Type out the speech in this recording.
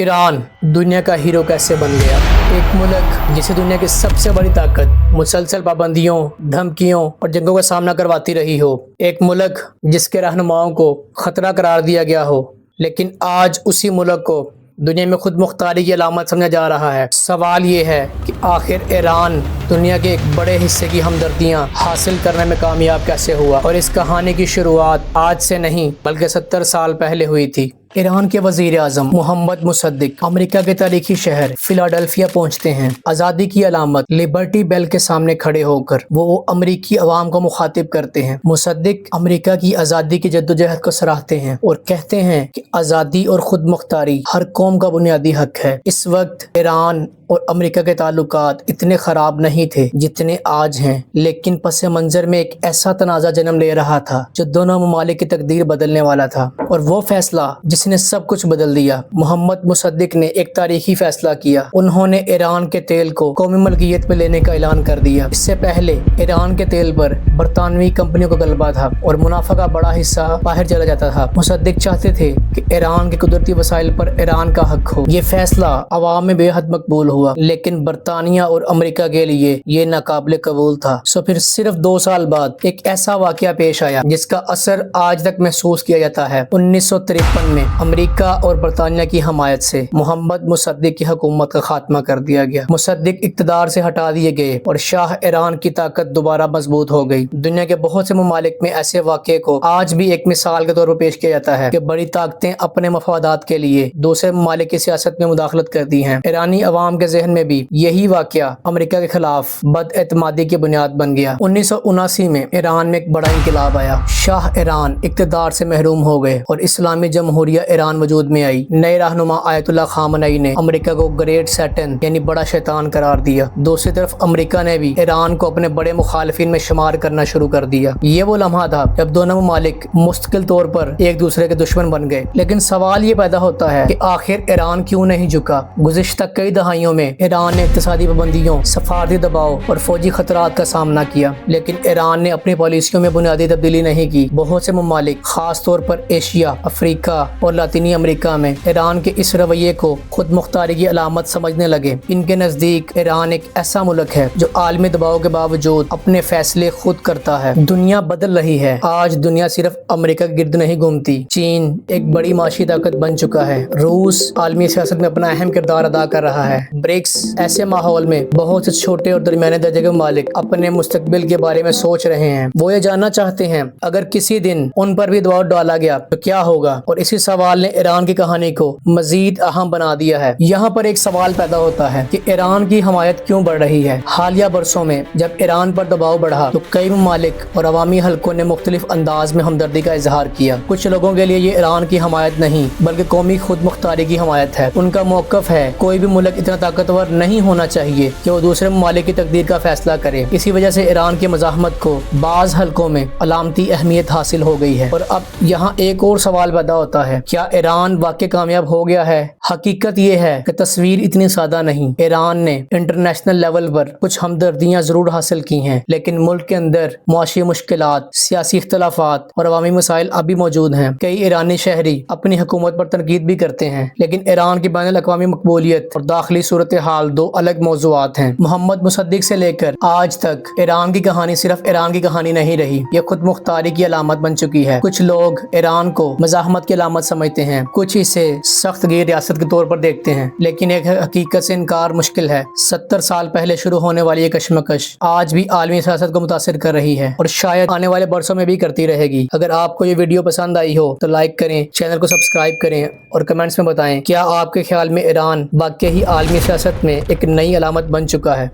Iran दुनिया का hero कैसे बन गया। एक मुल्क जिसे दुनिया की सबसे बड़ी ताकत मुसलसल पाबंदियों, धमकियों और जंगों का सामना करवाती रही हो। एक मुल्क जिसके रहनुमाओं को खतरा करार दिया गया हो, लेकिन आज उसी मुल्क को दुनिया में खुद मुख्तारी की अलामत समझा जा रहा है। सवाल ये है कि आखिर ईरान दुनिया के एक बड़े हिस्से की हमदर्दियां हासिल करने में कामयाब कैसे हुआ। और इस कहानी की शुरुआत आज से नहीं बल्कि 70 साल पहले हुई थी। ईरान के वजीर आज़म मोहम्मद मुसद्दिक अमेरिका के तारीखी शहर फिलाडेल्फिया पहुंचते हैं। आज़ादी की अलामत लिबर्टी बेल के सामने खड़े होकर वो अमरीकी अवाम को मुखातिब करते हैं। मुसद्दिक अमेरिका की आज़ादी की जद्दोजहद को सराहते हैं और कहते हैं कि आज़ादी और खुद मुख्तारी हर कौम का बुनियादी हक है। इस वक्त ईरान और अमेरिका के ताल्लुकात इतने ख़राब नहीं थे जितने आज हैं, लेकिन पस मंज़र में एक ऐसा तनाज़ा जन्म ले रहा था जो दोनों ममालिक की तकदीर बदलने वाला था। और वो फैसला जिसने सब कुछ बदल दिया। मोहम्मद मुसद्दिक ने एक तारीखी फैसला किया। उन्होंने ईरान के तेल को कौमी मलकियत में लेने का ऐलान कर दिया। इससे पहले ईरान के तेल पर बरतानवी कंपनियों का गलबा था और मुनाफा का बड़ा हिस्सा बाहर चला जाता था। मुसद्दिक चाहते थे कि ईरान के कुदरती वसाइल पर ईरान का हक हो। ये फैसला अवाम में बेहद मकबूल हुआ, लेकिन बरतानिया और अमेरिका के लिए ये नाकाबिले कबूल था। फिर सिर्फ 2 साल बाद एक ऐसा वाकया पेश आया जिसका असर आज तक महसूस किया जाता है। 1953 में अमेरिका और बरतानिया की हमायत से मोहम्मद मुसद्दिक की हुकूमत का खात्मा कर दिया गया। मुसद्दिक इक़्तिदार से हटा दिए गए और शाह ईरान की ताकत दोबारा मजबूत हो गई। दुनिया के बहुत से ममालिक में ऐसे वाक़े को आज भी एक मिसाल के तौर पर पेश किया जाता है कि बड़ी ताकतें अपने मफादात के लिए दूसरे ममालिक की सियासत में मुदाखलत करती हैं। ईरानी अवाम के ज़हन में भी यही वाक़या अमेरिका के खिलाफ बदएतमादी की बुनियाद बन गया। 1979 में ईरान में एक बड़ा इंकलाब आया। शाह ईरान इक़्तिदार से महरूम हो गए और इस्लामी जमहूरिया ईरान वजूद में आई। नए रहनुमा आयतुल्लाह खामनई ने अमेरिका को ग्रेट सैटन यानी बड़ा शैतान करार दिया। दूसरी तरफ अमेरिका ने भी ईरान को अपने बड़े मुखालिफिन में शुमार करना शुरू कर दिया। ये वो लम्हा था जब दोनों ममालिक मुस्तकिल तौर पर एक दूसरे के दुश्मन बन गए। लेकिन सवाल ये पैदा होता है कि आखिर ईरान क्यों नहीं झुका। गुज़िश्ता कई दहाइयों में ईरान ने इक़्तिसादी पाबंदियों, सफारती दबाव और फौजी खतरात का सामना किया, लेकिन ईरान ने अपनी पॉलिसियों में बुनियादी तब्दीली नहीं की। बहुत से ममालिक खास तौर पर एशिया, अफ्रीका और लातीनी अमेरिका में ईरान के इस रवैये को खुद मुख्तारी की अलामत समझने लगे। इनके नज़दीक ईरान एक ऐसा मुल्क है जो आलमी दबाव के बावजूद अपने फैसले खुद करता है। दुनिया बदल रही है। आज दुनिया सिर्फ अमेरिका के गिर्द नहीं घूमती। चीन एक बड़ी माशी ताकत बन चुका है। रूस आलमी सियासत में अपना अहम किरदार अदा कर रहा है। ब्रिक्स ऐसे माहौल में बहुत से छोटे और दरमियाने दर्जे के मालिक अपने मुस्तकबिल के बारे में सोच रहे हैं। वो ये जानना चाहते हैं अगर किसी दिन उन पर भी दबाव डाला गया तो क्या होगा। और इसी सवाल ने ईरान की कहानी को मजीद अहम बना दिया है। यहाँ पर एक सवाल पैदा होता है कि ईरान की हमायत क्यों बढ़ रही है। हालिया बरसों में जब ईरान पर दबाव बढ़ा तो कई ममालिक और अवामी हलकों ने मुख्तलिफ अंदाज में हमदर्दी का इजहार किया। कुछ लोगों के लिए ये ईरान की हमायत नहीं बल्कि कौमी खुद मुख्तारी की हमायत है। उनका मौक़िफ़ है कोई भी मुल्क इतना ताकतवर नहीं होना चाहिए कि वो दूसरे ममालिक की तकदीर का फैसला करे। इसी वजह से ईरान की मज़ाहमत को बाज़ हलकों में अलामती अहमियत हासिल हो गई है। और अब यहाँ एक और सवाल पैदा होता है, क्या ईरान वाकई कामयाब हो गया है। हकीकत ये है कि तस्वीर इतनी सादा नहीं। ईरान ने इंटरनेशनल लेवल पर कुछ हमदर्दियाँ जरूर हासिल की हैं, लेकिन मुल्क के अंदर मुआशी मुश्किलात, सियासी इख्तलाफात और अवामी मसाइल अभी मौजूद हैं। कई ईरानी शहरी अपनी हुकूमत पर तनकीद भी करते हैं, लेकिन ईरान की बैनुल अक़वामी मकबूलियत और दाखिली सूरत हाल दो अलग मौज़ूआत हैं। मोहम्मद मुसद्दिक से लेकर आज तक ईरान की कहानी सिर्फ ईरान की कहानी नहीं रही, ये खुद मुख्तारी की अलामत बन चुकी है। कुछ लोग ईरान को मज़ाहमत की अलामत समझते हैं, कुछ इसे सख्त गिर रियासत के तौर पर देखते हैं, लेकिन एक हकीकत से इनकार मुश्किल है। 70 साल पहले शुरू होने वाली ये कशमकश आज भी आलमी सियासत को मुतासिर कर रही है और शायद आने वाले बरसों में भी करती रहेगी। अगर आपको ये वीडियो पसंद आई हो तो लाइक करें, चैनल को सब्सक्राइब करें और कमेंट्स में बताएं क्या आपके ख्याल में ईरान वाकई ही आलमी सियासत में एक नई अलामत बन चुका है।